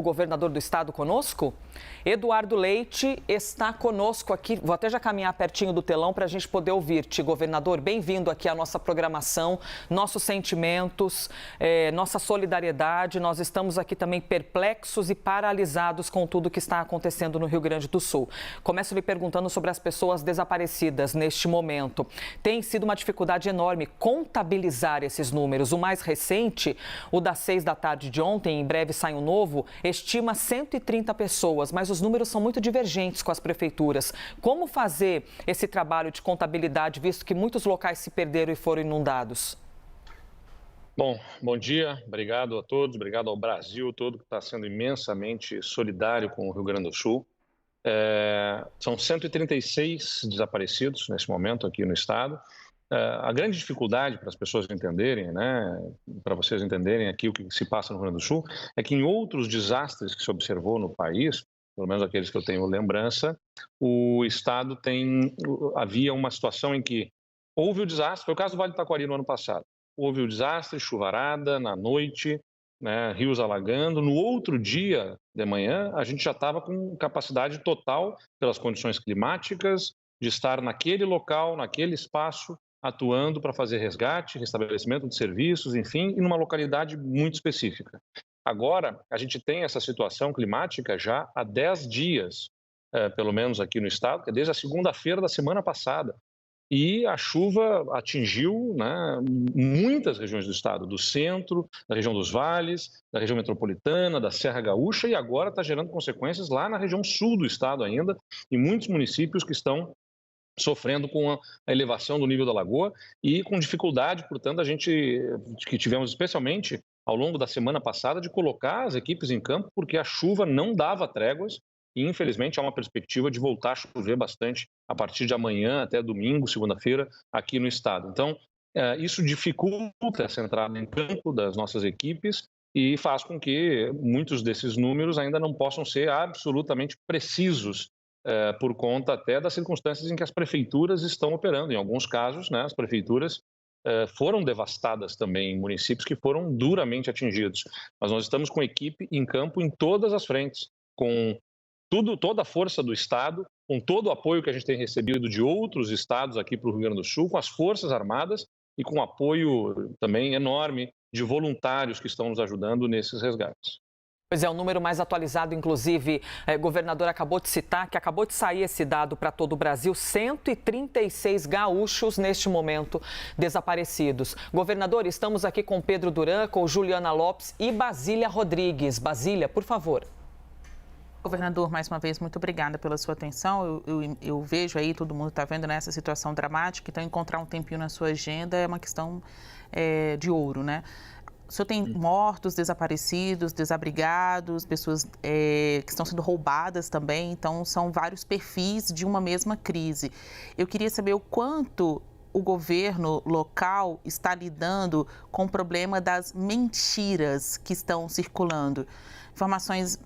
O governador do estado conosco? Eduardo Leite está conosco aqui. Vou até já caminhar pertinho do telão para a gente poder ouvir-te, governador. Bem-vindo aqui à nossa programação, nossos sentimentos, nossa solidariedade. Nós estamos aqui também perplexos e paralisados com tudo que está acontecendo no Rio Grande do Sul. Começo lhe perguntando sobre as pessoas desaparecidas neste momento. Tem sido uma dificuldade enorme contabilizar esses números. O mais recente, o das 6 da tarde de ontem, em breve sai um novo, estima 130 pessoas, mas os números são muito divergentes com as prefeituras. Como fazer esse trabalho de contabilidade, visto que muitos locais se perderam e foram inundados? Bom dia, obrigado a todos, obrigado ao Brasil todo que está sendo imensamente solidário com o Rio Grande do Sul. São 136 desaparecidos nesse momento aqui no estado. A grande dificuldade para as pessoas entenderem, né, para vocês entenderem aqui o que se passa no Rio Grande do Sul, é que em outros desastres que se observou no país, pelo menos aqueles que eu tenho lembrança, o estado havia uma situação em que houve o desastre, foi o caso do Vale do Taquari no ano passado, houve o desastre, chuvarada na noite, né, rios alagando, no outro dia de manhã a gente já estava com capacidade total, pelas condições climáticas, de estar naquele local, naquele espaço, atuando para fazer resgate, restabelecimento de serviços, enfim, e numa localidade muito específica. Agora, a gente tem essa situação climática já há 10 dias, pelo menos aqui no estado, que é desde a segunda-feira da semana passada. E a chuva atingiu, né, muitas regiões do estado, do centro, da região dos vales, da região metropolitana, da Serra Gaúcha, e agora está gerando consequências lá na região sul do estado ainda, em muitos municípios que estão sofrendo com a elevação do nível da lagoa e com dificuldade, portanto, que tivemos especialmente ao longo da semana passada de colocar as equipes em campo, porque a chuva não dava tréguas e, infelizmente, há uma perspectiva de voltar a chover bastante a partir de amanhã até domingo, segunda-feira, aqui no estado. Então, isso dificulta essa entrada em campo das nossas equipes e faz com que muitos desses números ainda não possam ser absolutamente precisos por conta até das circunstâncias em que as prefeituras estão operando. Em alguns casos, né, as prefeituras foram devastadas também em municípios que foram duramente atingidos. Mas nós estamos com equipe em campo em todas as frentes, com toda a força do Estado, com todo o apoio que a gente tem recebido de outros estados aqui para o Rio Grande do Sul, com as Forças Armadas e com apoio também enorme de voluntários que estão nos ajudando nesses resgates. Pois é, o número mais atualizado, inclusive, o governador acabou de citar, que acabou de sair esse dado para todo o Brasil, 136 gaúchos neste momento desaparecidos. Governador, estamos aqui com Pedro Duran, com Juliana Lopes e Basília Rodrigues. Basília, por favor. Governador, mais uma vez, muito obrigada pela sua atenção. Eu vejo aí, todo mundo está vendo nessa situação dramática, então encontrar um tempinho na sua agenda é uma questão de ouro, né? O senhor tem mortos, desaparecidos, desabrigados, pessoas que estão sendo roubadas também, então são vários perfis de uma mesma crise. Eu queria saber o quanto o governo local está lidando com o problema das mentiras que estão circulando. Informações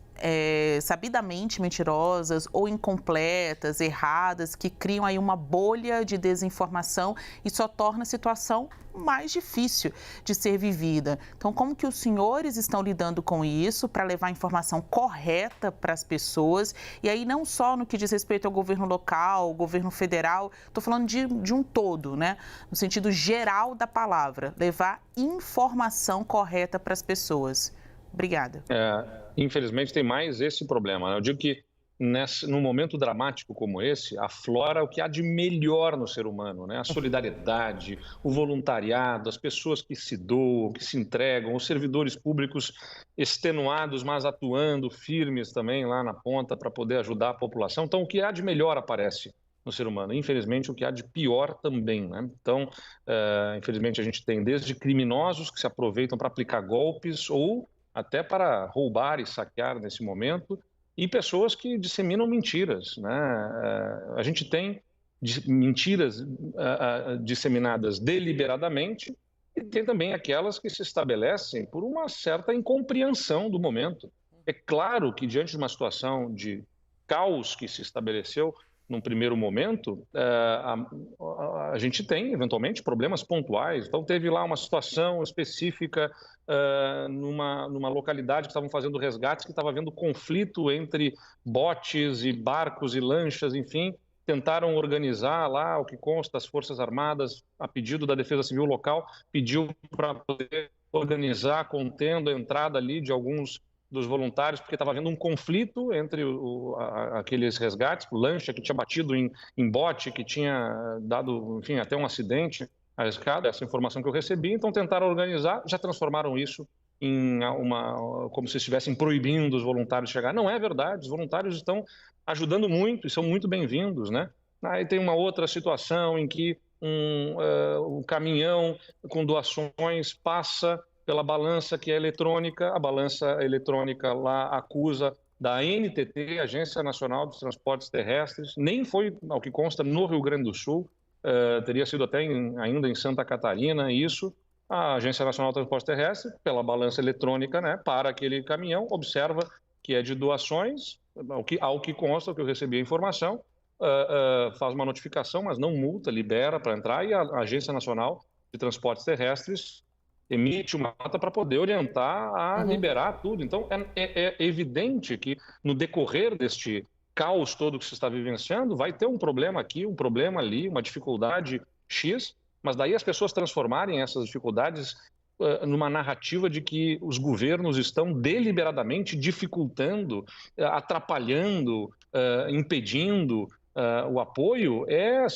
sabidamente mentirosas ou incompletas, erradas, que criam aí uma bolha de desinformação e só torna a situação mais difícil de ser vivida. Então, como que os senhores estão lidando com isso para levar a informação correta para as pessoas? E aí não só no que diz respeito ao governo local, governo federal, estou falando de um todo, né? No sentido geral da palavra, levar informação correta para as pessoas. Obrigada. Infelizmente tem mais esse problema, né? Eu digo que num momento dramático como esse, aflora o que há de melhor no ser humano, né? A solidariedade, o voluntariado, as pessoas que se doam, que se entregam, os servidores públicos extenuados, mas atuando firmes também lá na ponta para poder ajudar a população. Então, o que há de melhor aparece no ser humano. Infelizmente, o que há de pior também, né? Então, infelizmente, a gente tem desde criminosos que se aproveitam para aplicar golpes ou até para roubar e saquear nesse momento, e pessoas que disseminam mentiras, né? A gente tem mentiras disseminadas deliberadamente e tem também aquelas que se estabelecem por uma certa incompreensão do momento. É claro que diante de uma situação de caos que se estabeleceu num primeiro momento, a gente tem, eventualmente, problemas pontuais. Então, teve lá uma situação específica numa localidade que estavam fazendo resgates, que estava havendo conflito entre botes e barcos e lanchas, enfim. Tentaram organizar lá, o que consta, as Forças Armadas, a pedido da Defesa Civil local, pediu para poder organizar, contendo a entrada ali de alguns dos voluntários, porque estava havendo um conflito entre aqueles resgates, o lancha que tinha batido em bote, que tinha dado, enfim, até um acidente arriscado, essa informação que eu recebi. Então tentaram organizar, já transformaram isso em como se estivessem proibindo os voluntários de chegar. Não é verdade, os voluntários estão ajudando muito e são muito bem-vindos, né? Aí tem uma outra situação em que um caminhão com doações passa pela balança que é eletrônica, a balança eletrônica lá acusa da ANTT, Agência Nacional dos Transportes Terrestres, nem foi, ao que consta, no Rio Grande do Sul, teria sido até ainda em Santa Catarina, isso. A Agência Nacional do Transporte Terrestre, pela balança eletrônica, né, para aquele caminhão, observa que é de doações, ao que consta, o que eu recebi a informação, faz uma notificação, mas não multa, libera para entrar, e a Agência Nacional de Transportes Terrestres emite uma nota para poder orientar a liberar tudo. Então, é evidente que no decorrer deste caos todo que se está vivenciando, vai ter um problema aqui, um problema ali, uma dificuldade X, mas daí as pessoas transformarem essas dificuldades numa narrativa de que os governos estão deliberadamente dificultando, atrapalhando, impedindo o apoio, é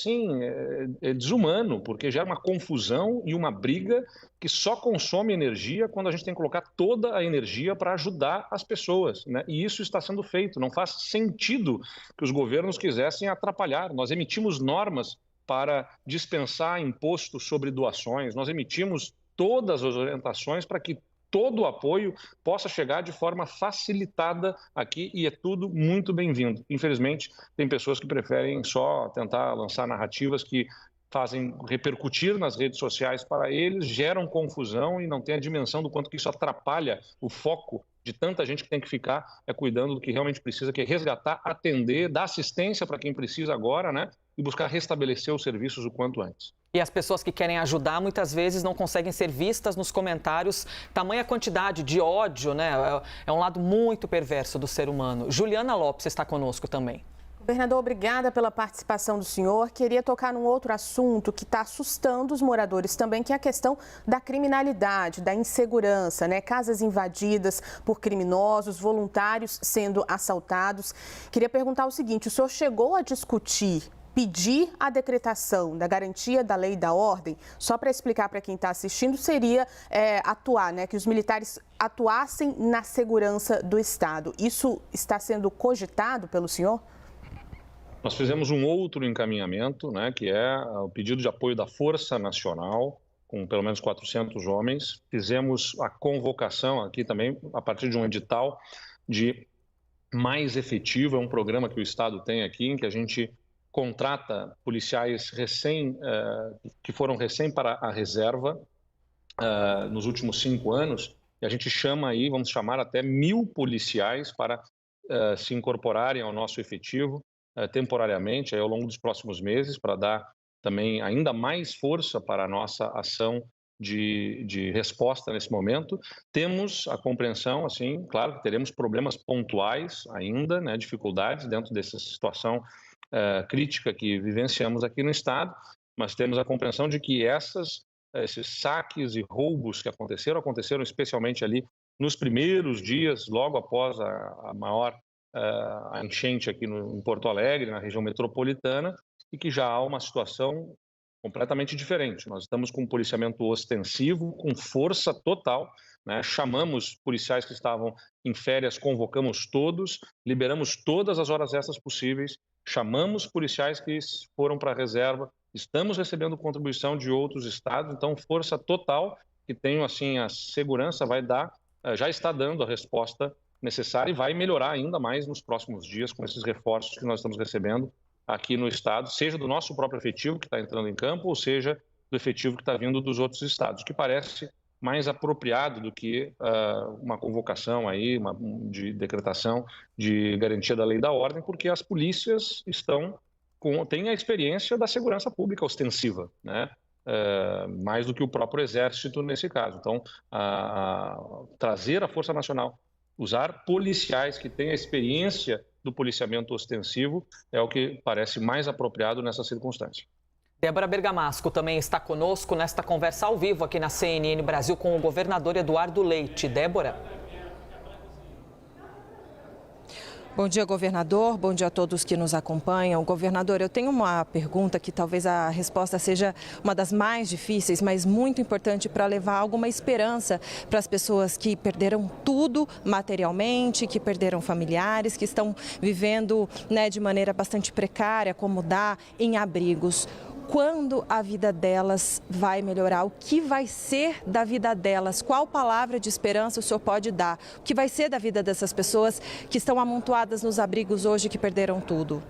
desumano, porque gera uma confusão e uma briga que só consome energia quando a gente tem que colocar toda a energia para ajudar as pessoas, né? E isso está sendo feito. Não faz sentido que os governos quisessem atrapalhar. Nós emitimos normas para dispensar imposto sobre doações, nós emitimos todas as orientações para que todo o apoio possa chegar de forma facilitada aqui, e é tudo muito bem-vindo. Infelizmente, tem pessoas que preferem só tentar lançar narrativas que fazem repercutir nas redes sociais para eles, geram confusão e não tem a dimensão do quanto que isso atrapalha o foco de tanta gente que tem que ficar cuidando do que realmente precisa, que é resgatar, atender, dar assistência para quem precisa agora, né? E buscar restabelecer os serviços o quanto antes. E as pessoas que querem ajudar muitas vezes não conseguem ser vistas nos comentários. Tamanha quantidade de ódio, né? É um lado muito perverso do ser humano. Juliana Lopes está conosco também. Governador, obrigada pela participação do senhor. Queria tocar num outro assunto que está assustando os moradores também, que é a questão da criminalidade, da insegurança, né? Casas invadidas por criminosos, voluntários sendo assaltados. Queria perguntar o seguinte, o senhor chegou a discutir, pedir a decretação da garantia da lei e da ordem? Só para explicar para quem está assistindo, seria atuar, né? Que os militares atuassem na segurança do Estado. Isso está sendo cogitado pelo senhor? Nós fizemos um outro encaminhamento, né, que é o pedido de apoio da Força Nacional, com pelo menos 400 homens. Fizemos a convocação aqui também, a partir de um edital de Mais Efetivo, é um programa que o Estado tem aqui, em que a gente contrata policiais que foram recém para a reserva nos últimos 5 anos, e a gente chama aí, vamos chamar até 1.000 policiais para se incorporarem ao nosso efetivo temporariamente aí ao longo dos próximos meses, para dar também ainda mais força para a nossa ação de resposta nesse momento. Temos a compreensão, assim, claro que teremos problemas pontuais ainda, né, dificuldades dentro dessa situação crítica que vivenciamos aqui no Estado, mas temos a compreensão de que esses saques e roubos que aconteceram especialmente ali nos primeiros dias, logo após a maior a enchente aqui em Porto Alegre, na região metropolitana, e que já há uma situação completamente diferente. Nós estamos com um policiamento ostensivo, com força total, né? Chamamos policiais que estavam em férias, convocamos todos, liberamos todas as horas extras possíveis, chamamos policiais que foram para a reserva, estamos recebendo contribuição de outros estados, então força total, que tenho assim a segurança vai dar, já está dando a resposta necessária e vai melhorar ainda mais nos próximos dias com esses reforços que nós estamos recebendo aqui no Estado, seja do nosso próprio efetivo que está entrando em campo, ou seja do efetivo que está vindo dos outros estados, que parece mais apropriado do que uma convocação aí, de decretação de garantia da lei e da ordem, porque as polícias estão tem a experiência da segurança pública ostensiva, né? Mais do que o próprio Exército nesse caso. Então, trazer a Força Nacional, usar policiais que têm a experiência do policiamento ostensivo é o que parece mais apropriado nessa circunstância. Débora Bergamasco também está conosco nesta conversa ao vivo aqui na CNN Brasil com o governador Eduardo Leite. Débora. Bom dia, governador. Bom dia a todos que nos acompanham. Governador, eu tenho uma pergunta que talvez a resposta seja uma das mais difíceis, mas muito importante para levar alguma esperança para as pessoas que perderam tudo materialmente, que perderam familiares, que estão vivendo, né, de maneira bastante precária, como dá em abrigos. Quando a vida delas vai melhorar? O que vai ser da vida delas? Qual palavra de esperança o senhor pode dar? O que vai ser da vida dessas pessoas que estão amontoadas nos abrigos hoje, que perderam tudo?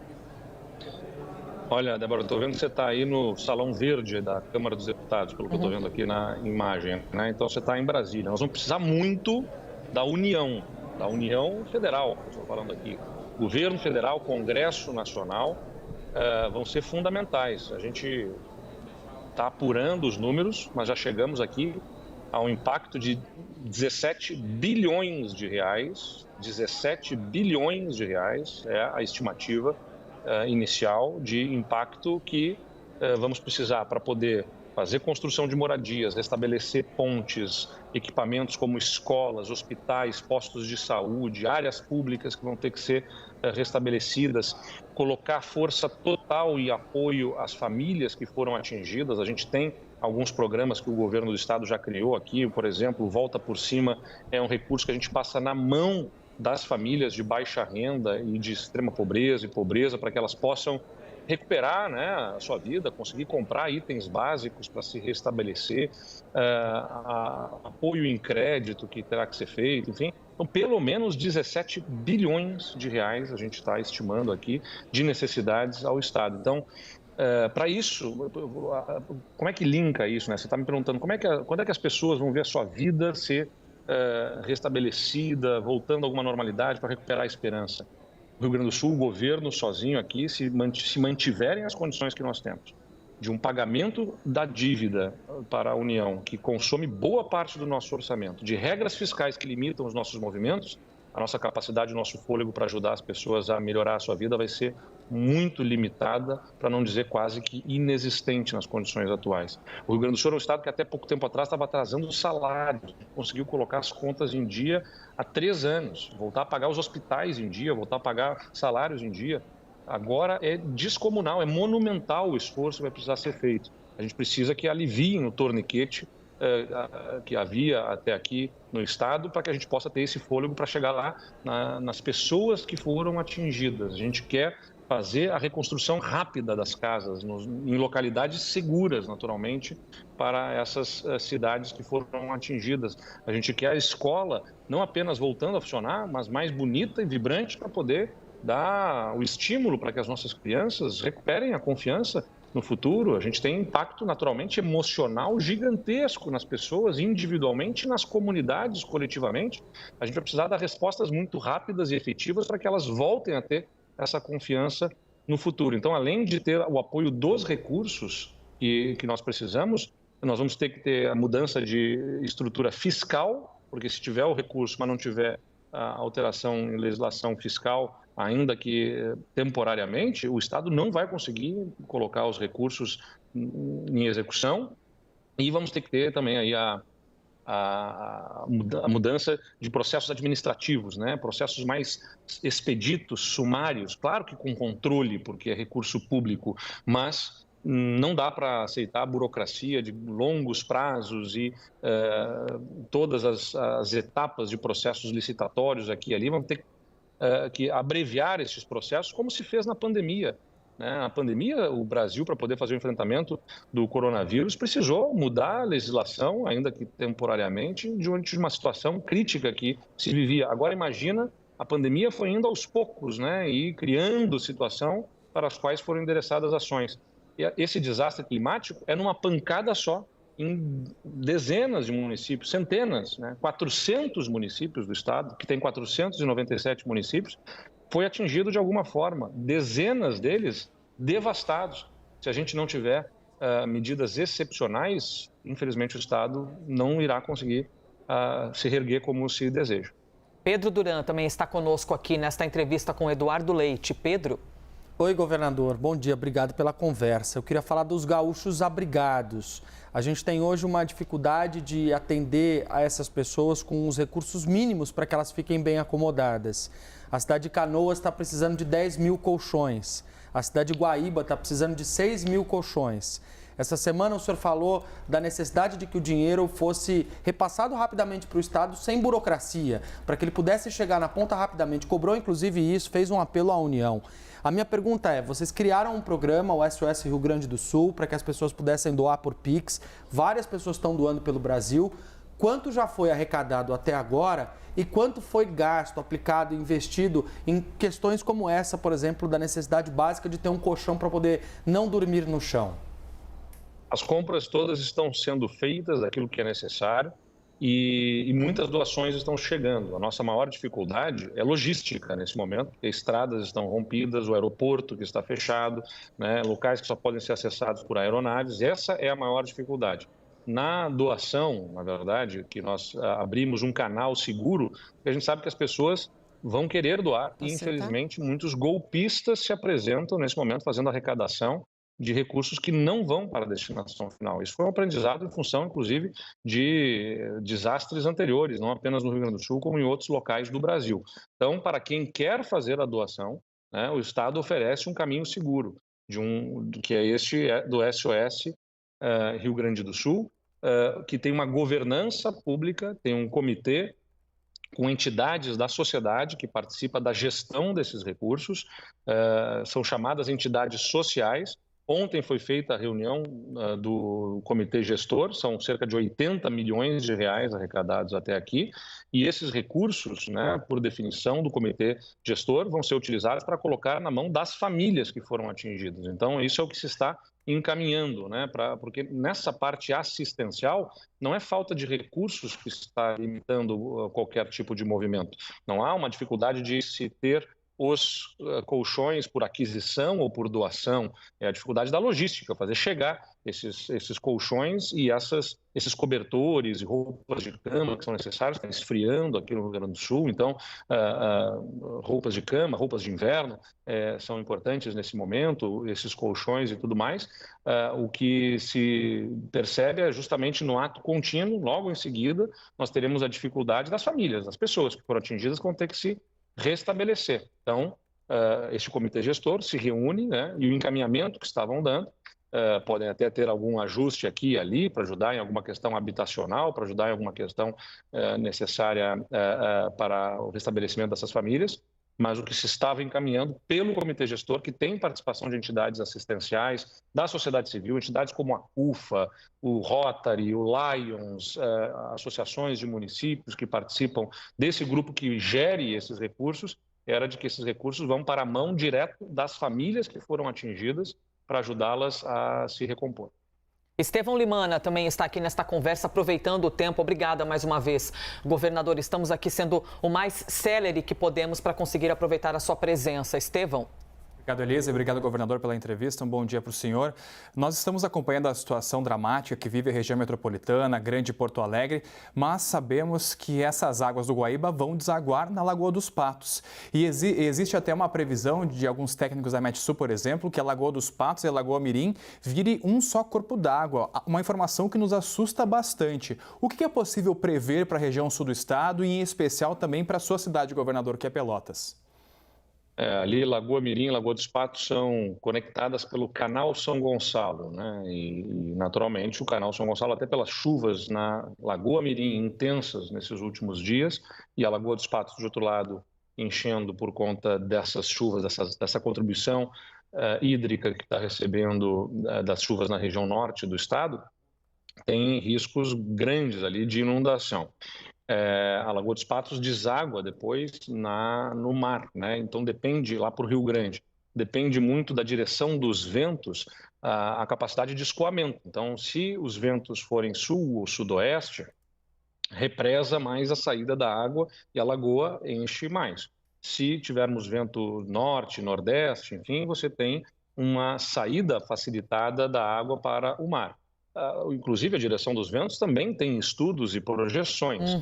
Olha, Débora, estou vendo que você está aí no Salão Verde da Câmara dos Deputados, pelo que eu estou vendo aqui na imagem, né? Então você está em Brasília. Nós vamos precisar muito da União Federal, estou falando aqui. Governo Federal, Congresso Nacional, vão ser fundamentais. A gente está apurando os números, mas já chegamos aqui a um impacto de 17 bilhões de reais. 17 bilhões de reais é a estimativa inicial de impacto que vamos precisar para poder fazer construção de moradias, restabelecer pontes, equipamentos como escolas, hospitais, postos de saúde, áreas públicas que vão ter que ser restabelecidas, colocar força total e apoio às famílias que foram atingidas. A gente tem alguns programas que o governo do estado já criou aqui, por exemplo, o Volta por Cima é um recurso que a gente passa na mão das famílias de baixa renda e de extrema pobreza e pobreza para que elas possam recuperar, né, a sua vida, conseguir comprar itens básicos para se restabelecer, apoio em crédito que terá que ser feito, enfim. Então, pelo menos 17 bilhões de reais a gente está estimando aqui de necessidades ao Estado. Então, para isso, como é que linka isso, né? Você está me perguntando quando é que as pessoas vão ver a sua vida ser restabelecida, voltando a alguma normalidade para recuperar a esperança. No Rio Grande do Sul, o governo sozinho aqui, se mantiverem as condições que nós temos, de um pagamento da dívida para a União, que consome boa parte do nosso orçamento, de regras fiscais que limitam os nossos movimentos, a nossa capacidade, o nosso fôlego para ajudar as pessoas a melhorar a sua vida vai ser muito limitada, para não dizer quase que inexistente nas condições atuais. O Rio Grande do Sul é um estado que até pouco tempo atrás estava atrasando os salários, conseguiu colocar as contas em dia há 3 anos, voltar a pagar os hospitais em dia, voltar a pagar salários em dia. Agora é descomunal, é monumental o esforço que vai precisar ser feito. A gente precisa que aliviem o torniquete que havia até aqui no estado, para que a gente possa ter esse fôlego para chegar lá nas pessoas que foram atingidas. A gente quer fazer a reconstrução rápida das casas, em localidades seguras, naturalmente, para essas cidades que foram atingidas. A gente quer a escola não apenas voltando a funcionar, mas mais bonita e vibrante para poder dar o estímulo para que as nossas crianças recuperem a confiança no futuro. A gente tem impacto, naturalmente, emocional gigantesco nas pessoas, individualmente, nas comunidades, coletivamente. A gente vai precisar dar respostas muito rápidas e efetivas para que elas voltem a ter essa confiança no futuro. Então, além de ter o apoio dos recursos que nós precisamos, nós vamos ter que ter a mudança de estrutura fiscal, porque se tiver o recurso, mas não tiver a alteração em legislação fiscal, ainda que temporariamente, o Estado não vai conseguir colocar os recursos em execução, e vamos ter que ter também aí a mudança de processos administrativos, né? Processos mais expeditos, sumários, claro que com controle, porque é recurso público, mas não dá para aceitar a burocracia de longos prazos e todas as etapas de processos licitatórios aqui e ali. Vamos ter que abreviar esses processos, como se fez na pandemia. Na pandemia, o Brasil, para poder fazer o enfrentamento do coronavírus, precisou mudar a legislação, ainda que temporariamente, diante de uma situação crítica que se vivia. Agora, imagina, a pandemia foi indo aos poucos, né, e criando situação para as quais foram endereçadas ações. E esse desastre climático é numa pancada só, em dezenas de municípios, centenas, né, 400 municípios do estado, que tem 497 municípios, foi atingido de alguma forma. Dezenas deles devastados. Se a gente não tiver medidas excepcionais, infelizmente o Estado não irá conseguir se reerguer como se deseja. Pedro Duran também está conosco aqui nesta entrevista com Eduardo Leite. Pedro. Oi, governador. Bom dia. Obrigado pela conversa. Eu queria falar dos gaúchos abrigados. A gente tem hoje uma dificuldade de atender a essas pessoas com os recursos mínimos para que elas fiquem bem acomodadas. A cidade de Canoas está precisando de 10 mil colchões. A cidade de Guaíba está precisando de 6 mil colchões. Essa semana o senhor falou da necessidade de que o dinheiro fosse repassado rapidamente para o Estado sem burocracia, para que ele pudesse chegar na ponta rapidamente. Cobrou, inclusive, isso, fez um apelo à União. A minha pergunta é, vocês criaram um programa, o SOS Rio Grande do Sul, para que as pessoas pudessem doar por Pix. Várias pessoas estão doando pelo Brasil. Quanto já foi arrecadado até agora e quanto foi gasto, aplicado, investido em questões como essa, por exemplo, da necessidade básica de ter um colchão para poder não dormir no chão? As compras todas estão sendo feitas, aquilo que é necessário, e muitas doações estão chegando. A nossa maior dificuldade é logística nesse momento, porque estradas estão rompidas, o aeroporto que está fechado, né, locais que só podem ser acessados por aeronaves. Essa é a maior dificuldade. Na doação, na verdade, que nós abrimos um canal seguro, porque a gente sabe que as pessoas vão querer doar e, infelizmente, muitos golpistas se apresentam nesse momento fazendo arrecadação de recursos que não vão para a destinação final. Isso foi um aprendizado em função, inclusive, de desastres anteriores, não apenas no Rio Grande do Sul, como em outros locais do Brasil. Então, para quem quer fazer a doação, né, o Estado oferece um caminho seguro, que é este do SOS Rio Grande do Sul, que tem uma governança pública, tem um comitê com entidades da sociedade que participa da gestão desses recursos, são chamadas entidades sociais. Ontem foi feita a reunião do comitê gestor, são cerca de 80 milhões de reais arrecadados até aqui, e esses recursos, né, por definição do comitê gestor, vão ser utilizados para colocar na mão das famílias que foram atingidas. Então, isso é o que se está encaminhando, né, porque nessa parte assistencial não é falta de recursos que está limitando qualquer tipo de movimento. Não há uma dificuldade de se ter os colchões por aquisição ou por doação, é a dificuldade da logística, fazer chegar esses colchões e esses cobertores e roupas de cama que são necessários, está esfriando aqui no Rio Grande do Sul, então roupas de cama, roupas de inverno são importantes nesse momento, esses colchões e tudo mais. O que se percebe é justamente no ato contínuo, logo em seguida, nós teremos a dificuldade das famílias, das pessoas que foram atingidas vão ter que se restabelecer. Então, este comitê gestor se reúne, né, e o encaminhamento que estavam dando, podem até ter algum ajuste aqui e ali para ajudar em alguma questão habitacional, para ajudar em alguma questão necessária para o restabelecimento dessas famílias, mas o que se estava encaminhando pelo comitê gestor, que tem participação de entidades assistenciais, da sociedade civil, entidades como a CUFA, o Rotary, o Lions, associações de municípios que participam desse grupo que gere esses recursos, era de que esses recursos vão para a mão direto das famílias que foram atingidas para ajudá-las a se recompor. Estevão Limana também está aqui nesta conversa, aproveitando o tempo. Obrigada mais uma vez, governador. Estamos aqui sendo o mais célere que podemos para conseguir aproveitar a sua presença. Estevão. Obrigado, Elisa. Obrigado, governador, pela entrevista. Um bom dia para o senhor. Nós estamos acompanhando a situação dramática que vive a região metropolitana, Grande Porto Alegre, mas sabemos que essas águas do Guaíba vão desaguar na Lagoa dos Patos. E existe até uma previsão de alguns técnicos da Metsul, por exemplo, que a Lagoa dos Patos e a Lagoa Mirim vire um só corpo d'água. Uma informação que nos assusta bastante. O que é possível prever para a região sul do estado e, em especial, também para a sua cidade, governador, que é Pelotas? Ali, Lagoa Mirim e Lagoa dos Patos são conectadas pelo Canal São Gonçalo, né? E, naturalmente, o Canal São Gonçalo, até pelas chuvas na Lagoa Mirim intensas nesses últimos dias, e a Lagoa dos Patos, de outro lado, enchendo por conta dessas chuvas, dessa contribuição hídrica que está recebendo das chuvas na região norte do estado, tem riscos grandes ali de inundação. A Lagoa dos Patos deságua depois no mar, né? Então depende lá para o Rio Grande, depende muito da direção dos ventos, a capacidade de escoamento. Então, se os ventos forem sul ou sudoeste, represa mais a saída da água e a lagoa enche mais. Se tivermos vento norte, nordeste, enfim, você tem uma saída facilitada da água para o mar. Inclusive, a direção dos ventos também tem estudos e projeções.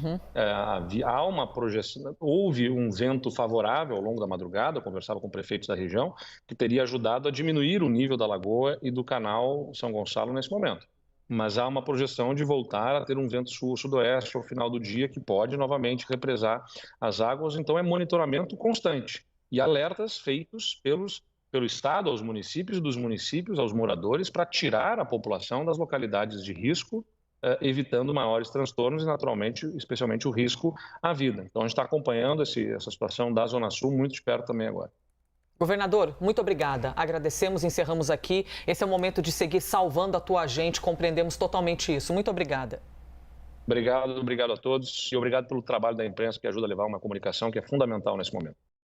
Há uma projeção, houve um vento favorável ao longo da madrugada, eu conversava com prefeitos da região, que teria ajudado a diminuir o nível da lagoa e do canal São Gonçalo nesse momento. Mas há uma projeção de voltar a ter um vento sul-sudoeste ao final do dia, que pode novamente represar as águas. Então, é monitoramento constante e alertas feitos pelo Estado aos municípios, dos municípios aos moradores, para tirar a população das localidades de risco, evitando maiores transtornos e, naturalmente, especialmente o risco à vida. Então, a gente está acompanhando essa situação da Zona Sul muito de perto também agora. Governador, muito obrigada. Agradecemos, encerramos aqui. Esse é o momento de seguir salvando a tua gente, compreendemos totalmente isso. Muito obrigada. Obrigado a todos e obrigado pelo trabalho da imprensa que ajuda a levar uma comunicação que é fundamental nesse momento.